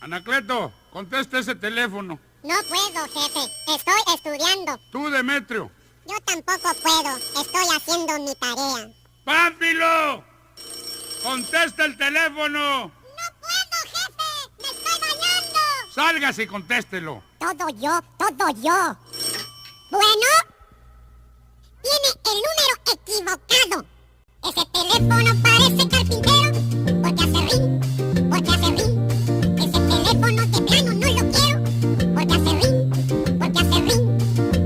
Anacleto, contesta ese teléfono. No puedo, jefe. Estoy estudiando. Tú, Demetrio. Yo tampoco puedo. Estoy haciendo mi tarea. ¡Pánfilo! ¡Contesta el teléfono! ¡No puedo, jefe! ¡Me estoy bañando! ¡Sálgase y contéstelo! Todo yo. Bueno, tiene el número equivocado. Ese teléfono para